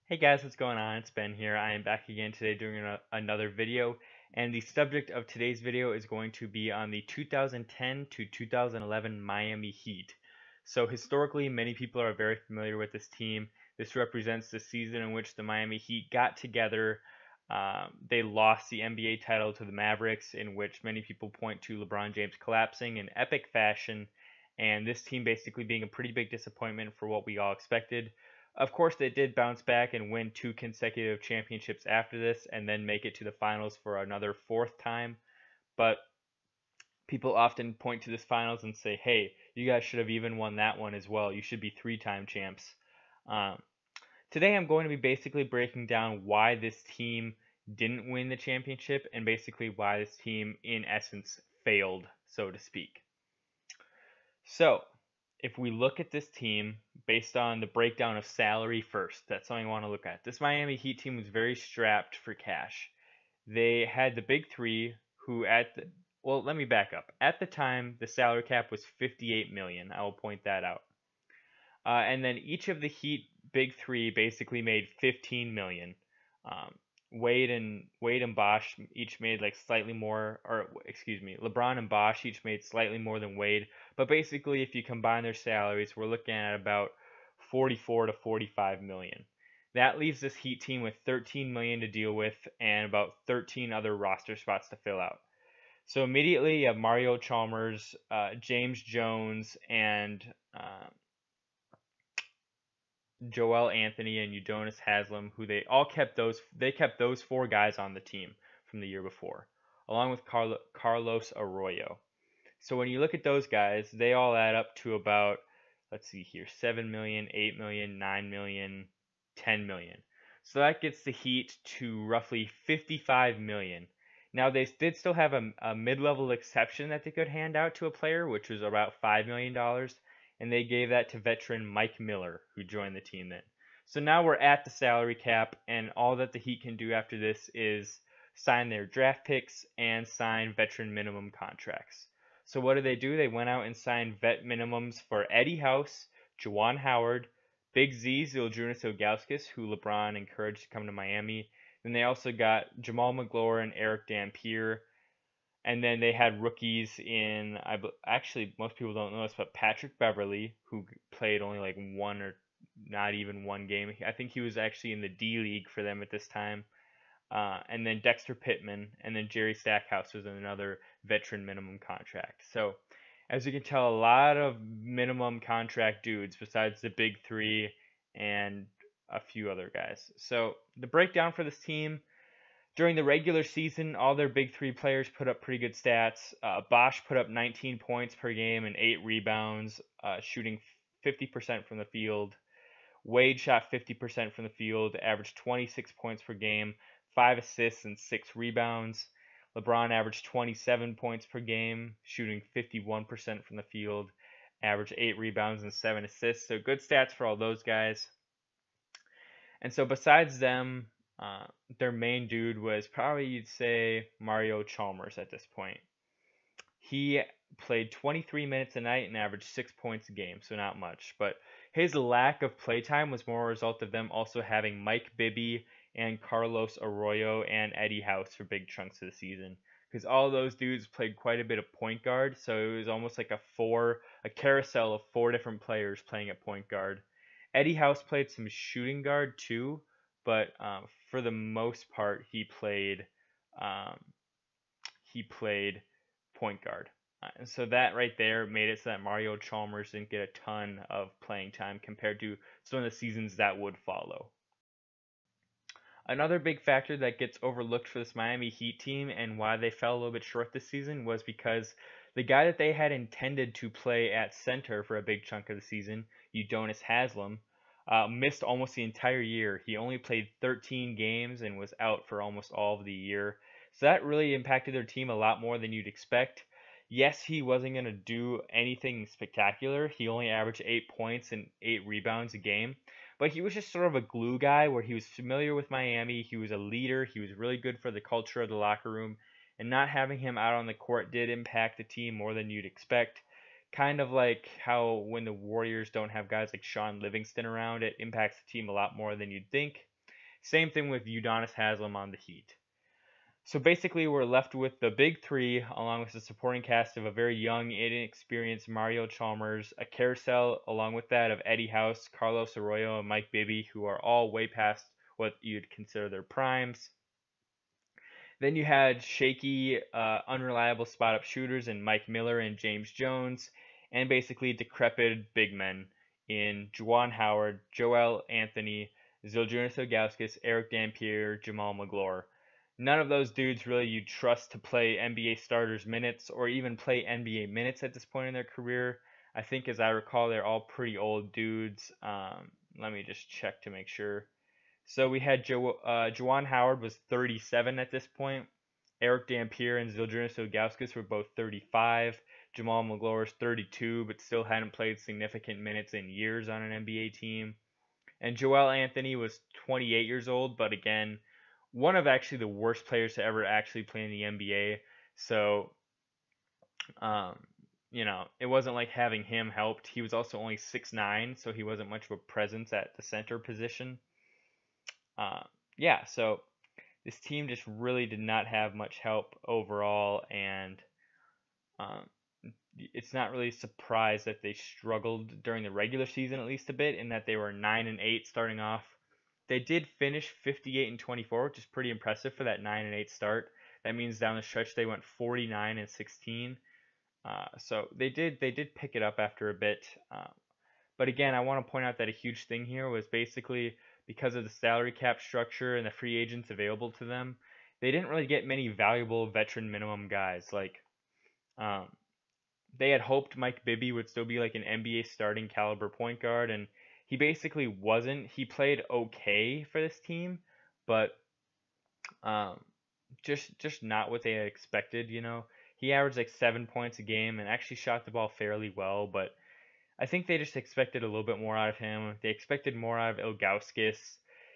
Hey guys, what's going on? It's Ben here. I am back again today doing another video, and the subject of today's video is going to be on the 2010 to 2011 Miami Heat. So historically, many people are very familiar with this team. This represents the season in which the Miami Heat got together. They lost the NBA title to the Mavericks, in which many people point to LeBron James collapsing in epic fashion, and this team basically being a pretty big disappointment for what we all expected. Of course, they did bounce back and win two consecutive championships after this, and then make it to the finals for another fourth time. But people often point to this finals and say, hey, you guys should have even won that one as well. You should be three-time champs. Um, Today, I'm going to be basically breaking down why this team didn't win the championship and basically why this team, in essence, failed, so to speak. So, if we look at this team based on the breakdown of salary first, that's something I want to look at. This Miami Heat team was very strapped for cash. They had the big three who well, let me back up. At the time, the salary cap was 58 million. I will point that out. And then each of the Heat big three basically made 15 million. Um, Wade and Bosh each made like slightly more, or excuse me, LeBron and Bosh each made slightly more than Wade. But basically, if you combine their salaries, we're looking at about 44 to 45 million. That leaves this Heat team with 13 million to deal with and about 13 other roster spots to fill out. So immediately you have Mario Chalmers, James Jones, and Joel Anthony and Udonis Haslem, who they kept those four guys on the team from the year before, along with Carlos Arroyo. So when you look at those guys, they all add up to about, let's see here, 7 million, 8 million, 9 million, 10 million. So that gets the Heat to roughly 55 million. Now they did still have a mid-level exception that they could hand out to a player, which was about $5 million, and they gave that to veteran Mike Miller, who joined the team then. So now we're at the salary cap, and all that the Heat can do after this is sign their draft picks and sign veteran minimum contracts. So what did they do? They went out and signed vet minimums for Eddie House, Juwan Howard, Big Z, Zydrunas Ilgauskas, who LeBron encouraged to come to Miami. Then they also got Jamal Magloire and Eric Dampier. And then they had rookies in, actually, most people don't know this, but Patrick Beverly, who played only like one or not even one game. I think he was actually in the D League for them at this time. And then Dexter Pittman, and then Jerry Stackhouse was another veteran minimum contract. So, as you can tell, a lot of minimum contract dudes besides the big three and a few other guys. So, the breakdown for this team during the regular season, all their big three players put up pretty good stats. Bosh put up 19 points per game and 8 rebounds, shooting 50% from the field. Wade shot 50% from the field, averaged 26 points per game, 5 assists, and 6 rebounds. LeBron averaged 27 points per game, shooting 51% from the field, averaged 8 rebounds and 7 assists. So good stats for all those guys. And so besides them, uh, their main dude was probably, you'd say, Mario Chalmers at this point. He played 23 minutes a night and averaged 6 points a game, so not much. But his lack of playtime was more a result of them also having Mike Bibby and Carlos Arroyo and Eddie House for big chunks of the season. Because all those dudes played quite a bit of point guard, so it was almost like a carousel of four different players playing at point guard. Eddie House played some shooting guard too, but for the most part, um, he played point guard. And so that right there made it so that Mario Chalmers didn't get a ton of playing time compared to some of the seasons that would follow. Another big factor that gets overlooked for this Miami Heat team and why they fell a little bit short this season was because the guy that they had intended to play at center for a big chunk of the season, Udonis Haslem, missed almost the entire year. He only played 13 games and was out for almost all of the year. So that really impacted their team a lot more than you'd expect. Yes, he wasn't going to do anything spectacular. He only averaged 8 points and 8 rebounds a game. But he was just sort of a glue guy where he was familiar with Miami. He was a leader. He was really good for the culture of the locker room. And not having him out on the court did impact the team more than you'd expect. Kind of like how when the Warriors don't have guys like Sean Livingston around, it impacts the team a lot more than you'd think. Same thing with Udonis Haslem on the Heat. So basically, we're left with the big three, along with the supporting cast of a very young, inexperienced Mario Chalmers, a carousel along with that of Eddie House, Carlos Arroyo, and Mike Bibby, who are all way past what you'd consider their primes. Then you had shaky, unreliable spot-up shooters in Mike Miller and James Jones, and basically decrepit big men in Juwan Howard, Joel Anthony, Zydrunas Ilgauskas, Eric Dampier, Jamal Magloire. None of those dudes really you trust to play NBA starters minutes or even play NBA minutes at this point in their career. I think, as I recall, they're all pretty old dudes. Let me just check to make sure. So we had Juwan Howard was 37 at this point. Eric Dampier and Zydrunas Ilgauskas were both 35. Jamal Magloire is 32, but still hadn't played significant minutes in years on an NBA team. And Joel Anthony was 28 years old, but again, one of actually the worst players to ever actually play in the NBA. So, it wasn't like having him helped. He was also only 6'9", so he wasn't much of a presence at the center position. So this team just really did not have much help overall, and it's not really a surprise that they struggled during the regular season at least a bit, in that they were 9-8 starting off. They did finish 58-24, which is pretty impressive for that 9-8 start. That means down the stretch they went 49-16. So they did pick it up after a bit. But again, I want to point out that a huge thing here was basically because of the salary cap structure and the free agents available to them, they didn't really get many valuable veteran minimum guys. Like, they had hoped Mike Bibby would still be like an NBA starting caliber point guard, and he basically wasn't. He played okay for this team, but just not what they had expected. He averaged like 7 points a game and actually shot the ball fairly well, but I think they just expected a little bit more out of him. They expected more out of Ilgauskas.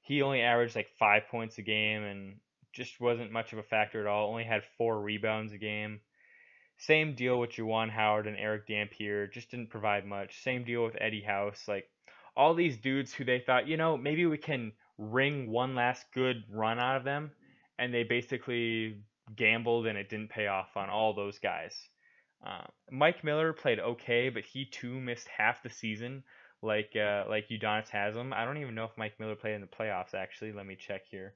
He only averaged like 5 points a game and just wasn't much of a factor at all. Only had 4 rebounds a game. Same deal with Juwan Howard and Eric Dampier. Just didn't provide much. Same deal with Eddie House. Like, all these dudes who they thought, maybe we can wring one last good run out of them. And they basically gambled and it didn't pay off on all those guys. Mike Miller played okay, but he too missed half the season, like Udonis Haslem. I don't even know if Mike Miller played in the playoffs. Actually, let me check here.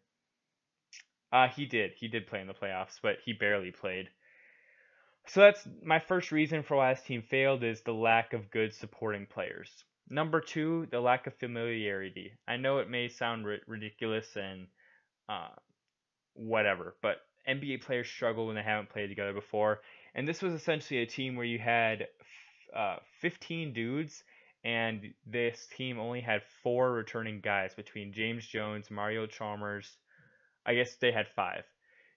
He did play in the playoffs, but he barely played. So that's my first reason for why this team failed, is the lack of good supporting players. Number two, the lack of familiarity. I know it may sound ridiculous and whatever, but NBA players struggle when they haven't played together before. And this was essentially a team where you had 15 dudes, and this team only had 4 returning guys between James Jones, Mario Chalmers. I guess they had 5.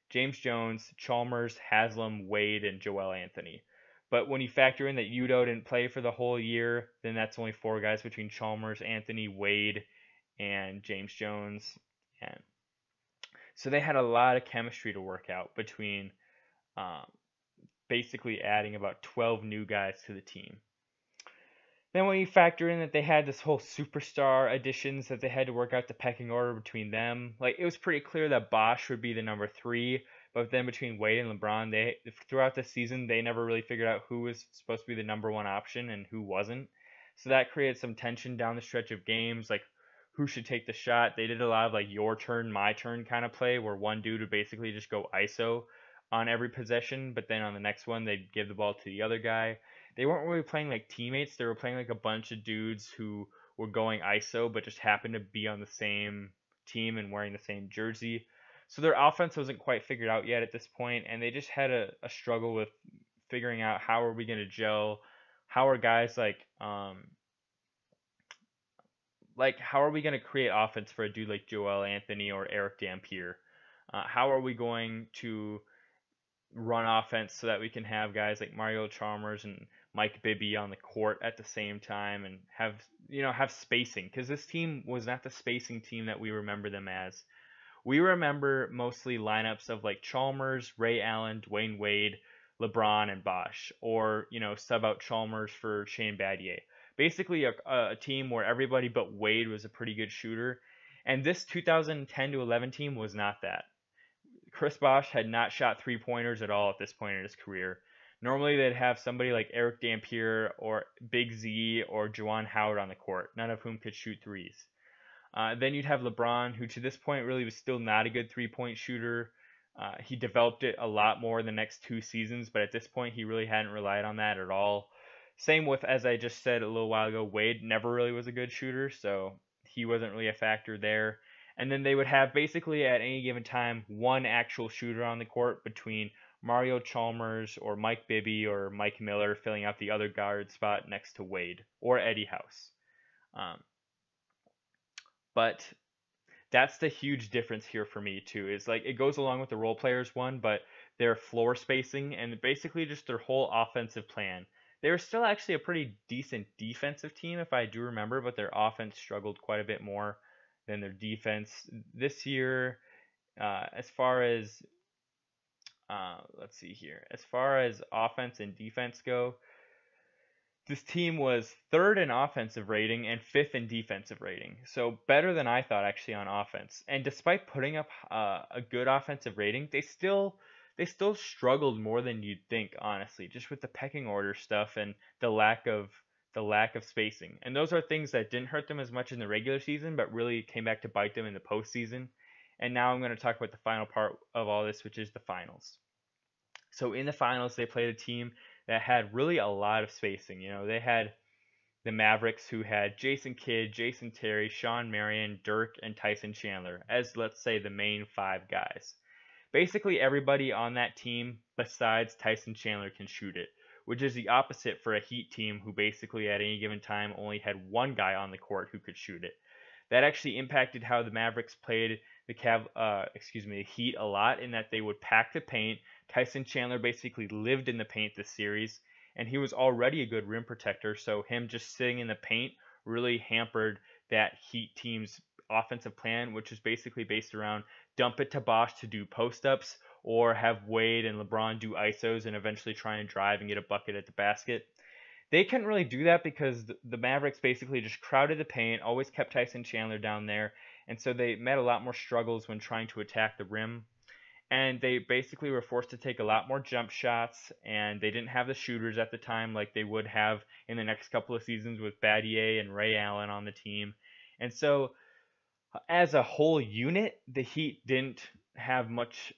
James Jones, Chalmers, Haslem, Wade, and Joel Anthony. But when you factor in that Udo didn't play for the whole year, then that's only 4 guys between Chalmers, Anthony, Wade, and James Jones. And so they had a lot of chemistry to work out between basically adding about 12 new guys to the team. Then when you factor in that they had this whole superstar additions that they had to work out the pecking order between them, like, it was pretty clear that Bosh would be the number 3, but then between Wade and LeBron, throughout the season they never really figured out who was supposed to be the number 1 option and who wasn't. So that created some tension down the stretch of games, like who should take the shot. They did a lot of like your turn, my turn kind of play, where one dude would basically just go ISO on every possession, but then on the next one they'd give the ball to the other guy. They weren't really playing like teammates. They were playing like a bunch of dudes who were going ISO but just happened to be on the same team and wearing the same jersey. So their offense wasn't quite figured out yet at this point, and they just had a struggle with figuring out how are we going to gel. How are guys like how are we going to create offense for a dude like Joel Anthony or Eric Dampier? How are we going to run offense so that we can have guys like Mario Chalmers and Mike Bibby on the court at the same time and have spacing? Because this team was not the spacing team that we remember them as. We remember mostly lineups of like Chalmers, Ray Allen, Dwayne Wade, LeBron, and Bosh, or sub out Chalmers for Shane Battier. Basically a team where everybody but Wade was a pretty good shooter. And this 2010 to 11 team was not that. Chris Bosh had not shot 3-pointers at all at this point in his career. Normally they'd have somebody like Eric Dampier or Big Z or Juwan Howard on the court, none of whom could shoot threes. Then you'd have LeBron, who to this point really was still not a good 3-point shooter. He developed it a lot more in the next 2 seasons, but at this point he really hadn't relied on that at all. Same with, as I just said a little while ago, Wade never really was a good shooter, so he wasn't really a factor there. And then they would have basically at any given time one actual shooter on the court between Mario Chalmers or Mike Bibby or Mike Miller filling out the other guard spot next to Wade or Eddie House. Um, but that's the huge difference here for me too. Is like it goes along with the role players one, but their floor spacing and basically just their whole offensive plan. They were still actually a pretty decent defensive team if I do remember, but their offense struggled quite a bit more than their defense this year. As far as let's see here, as far as offense and defense go, this team was third in offensive rating and fifth in defensive rating. So better than I thought actually on offense. And despite putting up a good offensive rating, they still struggled more than you'd think, honestly, just with the pecking order stuff and the lack of spacing. And those are things that didn't hurt them as much in the regular season, but really came back to bite them in the postseason. And now I'm going to talk about the final part of all this, which is the finals. So in the finals, they played a team that had really a lot of spacing. They had the Mavericks, who had Jason Kidd, Jason Terry, Shawn Marion, Dirk, and Tyson Chandler as, let's say, the main five guys. Basically, everybody on that team besides Tyson Chandler can shoot it, which is the opposite for a Heat team who basically at any given time only had one guy on the court who could shoot it. That actually impacted how the Mavericks played the Heat a lot, in that they would pack the paint. Tyson Chandler basically lived in the paint this series, and he was already a good rim protector, so him just sitting in the paint really hampered that Heat team's offensive plan, which is basically based around dump it to Bosh to do post-ups, or have Wade and LeBron do ISOs and eventually try and drive and get a bucket at the basket. They couldn't really do that because the Mavericks basically just crowded the paint, always kept Tyson Chandler down there, and so they met a lot more struggles when trying to attack the rim. And they basically were forced to take a lot more jump shots, and they didn't have the shooters at the time like they would have in the next couple of seasons with Battier and Ray Allen on the team. And so, as a whole unit, the Heat didn't have much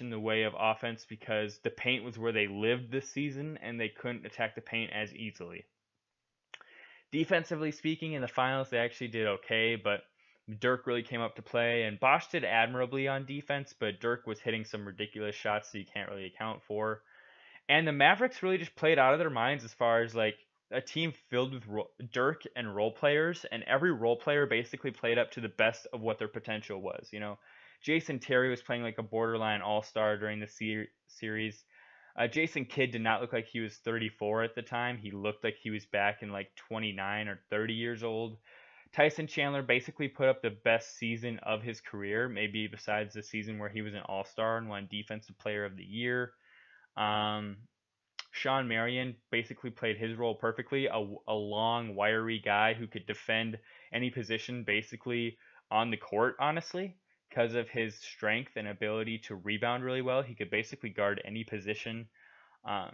in the way of offense because the paint was where they lived this season and they couldn't attack the paint as easily. Defensively speaking, in the finals they actually did okay, but Dirk really came up to play, and Bosh did admirably on defense, but Dirk was hitting some ridiculous shots that you can't really account for. And the Mavericks really just played out of their minds as far as like a team filled with Dirk and role players, and every role player basically played up to the best of what their potential was. Jason Terry was playing like a borderline all-star during the series. Jason Kidd did not look like he was 34 at the time. He looked like he was back in like 29 or 30 years old. Tyson Chandler basically put up the best season of his career, maybe besides the season where he was an all-star and won Defensive Player of the Year. Shawn Marion basically played his role perfectly, a long, wiry guy who could defend any position basically on the court, honestly. Because of his strength and ability to rebound really well, he could basically guard any position. Um,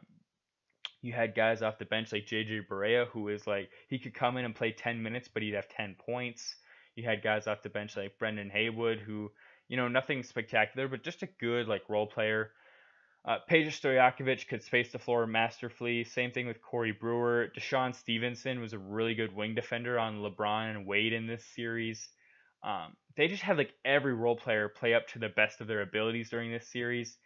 you had guys off the bench like JJ Barea, who is like, he could come in and play 10 minutes, but he'd have 10 points. You had guys off the bench like Brendan Haywood, who, nothing spectacular, but just a good like role player. Peja Stojakovic could space the floor masterfully. Same thing with Corey Brewer. Deshaun Stevenson was a really good wing defender on LeBron and Wade in this series. They just had like every role player play up to the best of their abilities during this series.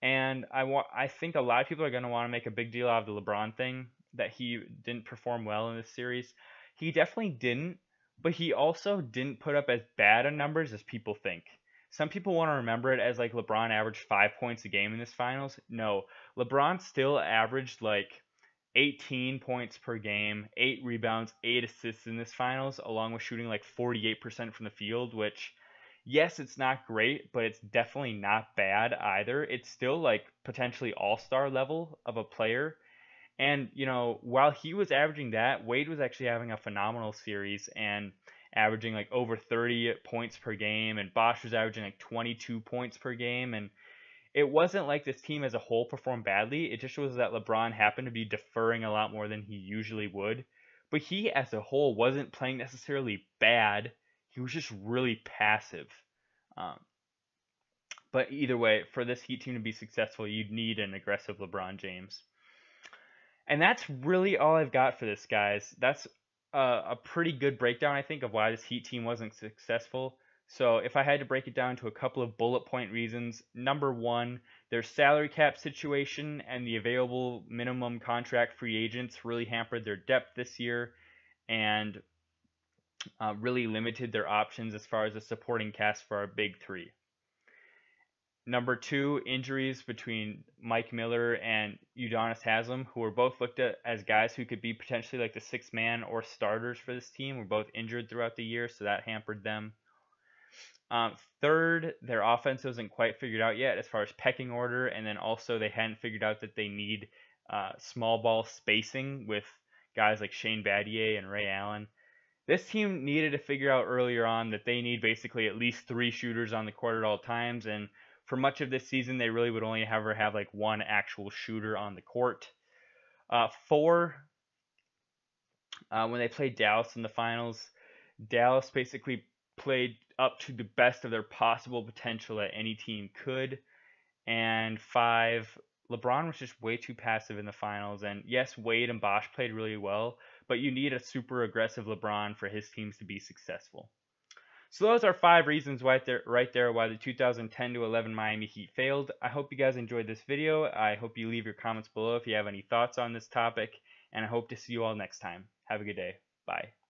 And I think a lot of people are going to want to make a big deal out of the LeBron thing, that he didn't perform well in this series. He definitely didn't, but he also didn't put up as bad a numbers as people think. Some people want to remember it as like LeBron averaged 5 points a game in this finals. No, LeBron still averaged like 18 points per game, 8 rebounds, 8 assists in this finals, along with shooting like 48% from the field, which, yes, it's not great, but it's definitely not bad either. It's still like potentially all-star level of a player. And, while he was averaging that, Wade was actually having a phenomenal series. And averaging like over 30 points per game, and Bosh was averaging like 22 points per game. And it wasn't like this team as a whole performed badly. It just shows that LeBron happened to be deferring a lot more than he usually would. But he as a whole wasn't playing necessarily bad. He was just really passive. Um, but either way, for this Heat team to be successful, you'd need an aggressive LeBron James. And that's really all I've got for this, guys. That's a pretty good breakdown, I think, of why this Heat team wasn't successful. So if I had to break it down to a couple of bullet point reasons, number one, their salary cap situation and the available minimum contract free agents really hampered their depth this year and really limited their options as far as a supporting cast for our big three. Number two, injuries between Mike Miller and Udonis Haslem, who were both looked at as guys who could be potentially like the sixth man or starters for this team, were both injured throughout the year, so that hampered them. Third, their offense wasn't quite figured out yet as far as pecking order, and then also they hadn't figured out that they need small ball spacing with guys like Shane Battier and Ray Allen. This team needed to figure out earlier on that they need basically at least 3 shooters on the court at all times, and for much of this season, they really would only ever have like one actual shooter on the court. 4, when they played Dallas in the finals, Dallas basically played up to the best of their possible potential that any team could. And 5, LeBron was just way too passive in the finals. And yes, Wade and Bosh played really well, but you need a super aggressive LeBron for his teams to be successful. So those are 5 reasons right there why the 2010-11 Miami Heat failed. I hope you guys enjoyed this video. I hope you leave your comments below if you have any thoughts on this topic, and I hope to see you all next time. Have a good day. Bye.